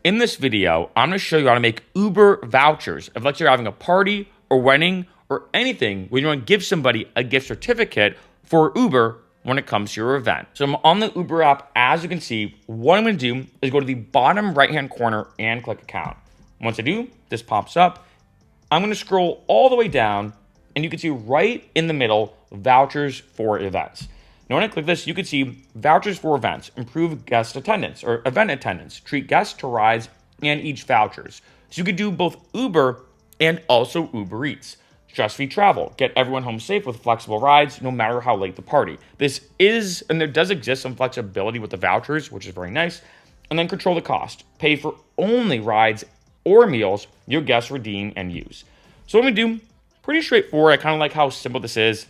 In this video, I'm going to show you how to make Uber vouchers. If let's say you're having a party or wedding or anything where you want to give somebody a gift certificate for Uber when it comes to your event. So I'm on the Uber app. As you can see, what I'm going to do is go to the bottom right-hand corner and click account. Once I do, this pops up. I'm going to scroll all the way down and you can see right in the middle, vouchers for events. Now, when I click this, you can see vouchers for events, improve guest attendance or event attendance, treat guests to rides, and each vouchers. So you could do both Uber and also Uber Eats. Stress-free travel, get everyone home safe with flexible rides, no matter how late the party. This is, and there does exist some flexibility with the vouchers, which is very nice. And then control the cost, pay for only rides or meals your guests redeem and use. So what I'm gonna do, pretty straightforward. I kind of like how simple this is.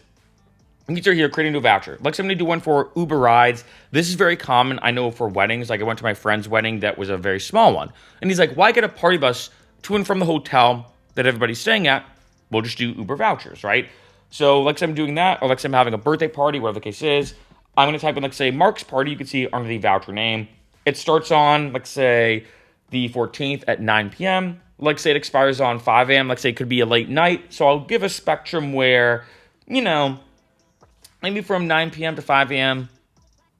You can start here creating a new voucher. Like I'm going to do one for Uber rides. This is very common, I know, for weddings. Like I went to my friend's wedding that was a very small one. And he's like, why get a party bus to and from the hotel that everybody's staying at? We'll just do Uber vouchers, right? So like I'm doing that, or like I'm having a birthday party, whatever the case is. I'm going to type in, like say, Mark's party. You can see under the voucher name. It starts on, like say, the 14th at 9 p.m. Like say it expires on 5 a.m. Like say it could be a late night. So I'll give a spectrum where, you know, maybe from 9 p.m. to 5 a.m.,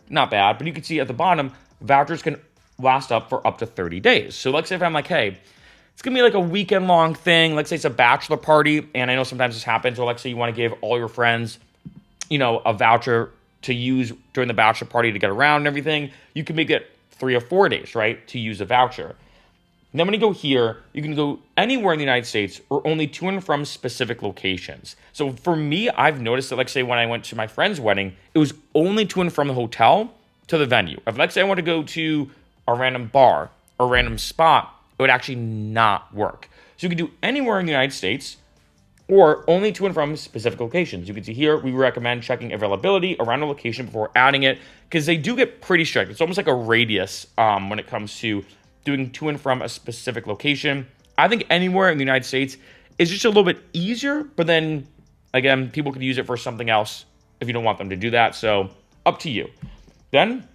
not bad. But you can see at the bottom, vouchers can last up for up to 30 days. So let's say if I'm like, hey, it's going to be like a weekend-long thing. Let's say it's a bachelor party, and I know sometimes this happens. Or let's say you want to give all your friends, you know, a voucher to use during the bachelor party to get around and everything. You can make it 3 or 4 days, right, to use a voucher. And then when you go here, you can go anywhere in the United States or only to and from specific locations. So for me, I've noticed that, like say when I went to my friend's wedding, it was only to and from the hotel to the venue. If let's say I want to go to a random bar or random spot, it would actually not work. So you can do anywhere in the United States or only to and from specific locations. You can see here, we recommend checking availability around a location before adding it because they do get pretty strict. It's almost like a radius when it comes to doing to and from a specific location. I think anywhere in the United States is just a little bit easier, but then again, people could use it for something else if you don't want them to do that. So up to you. Then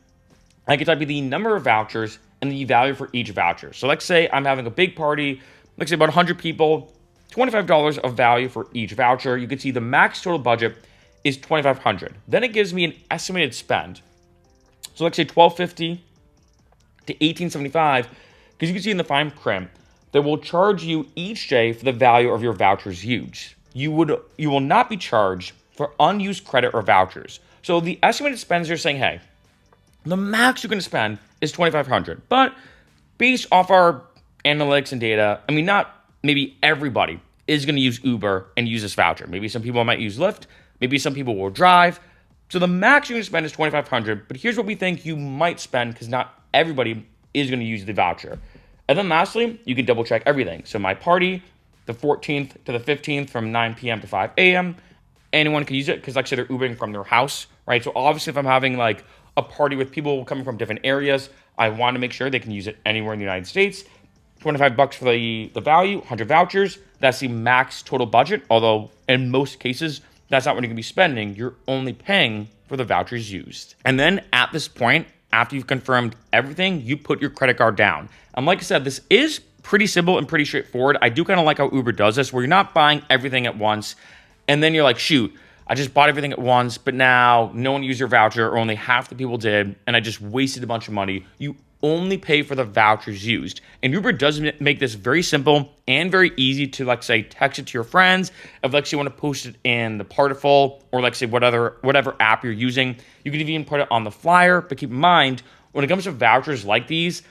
I can type in the number of vouchers and the value for each voucher. So let's say I'm having a big party, let's say about 100 people, $25 of value for each voucher. You can see the max total budget is $2,500. Then it gives me an estimated spend. So let's say $1,250 to $1,875, because you can see in the fine print that will charge you each day for the value of your vouchers used. You will not be charged for unused credit or vouchers. So the estimated spends are saying, hey, the max you're going to spend is $2,500, but based off our analytics and data, I mean, not maybe everybody is going to use Uber and use this voucher. Maybe some people might use Lyft. Maybe some people will drive. So the max you're going to spend is $2,500, but here's what we think you might spend because not everybody is going to use the voucher. And then lastly, you can double check everything. So my party, the 14th to the 15th from 9 p.m. to 5 a.m., anyone can use it because like I said, they're Ubering from their house, right? So obviously if I'm having like a party with people coming from different areas, I want to make sure they can use it anywhere in the United States. $25 for the value, 100 vouchers. That's the max total budget. Although in most cases, that's not what you're going to be spending. You're only paying for the vouchers used. And then at this point, after you've confirmed everything, you put your credit card down. And like I said, this is pretty simple and pretty straightforward. I do kind of like how Uber does this, where you're not buying everything at once. And then you're like, shoot, I just bought everything at once, but now no one used your voucher, or only half the people did, and I just wasted a bunch of money. You only pay for the vouchers used. And Uber does make this very simple and very easy to, like, say, text it to your friends. If, like, say, you want to post it in the Particle or, like, say, whatever app you're using, you can even put it on the flyer. But keep in mind, when it comes to vouchers like these,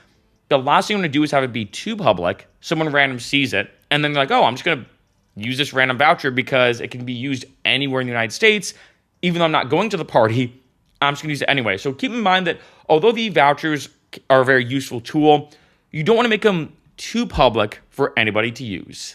the last thing you want to do is have it be too public. Someone random sees it, and then they're like, oh, I'm just going to use this random voucher because it can be used anywhere in the United States. Even though I'm not going to the party, I'm just going to use it anyway. So keep in mind that although the vouchers are a very useful tool, you don't want to make them too public for anybody to use.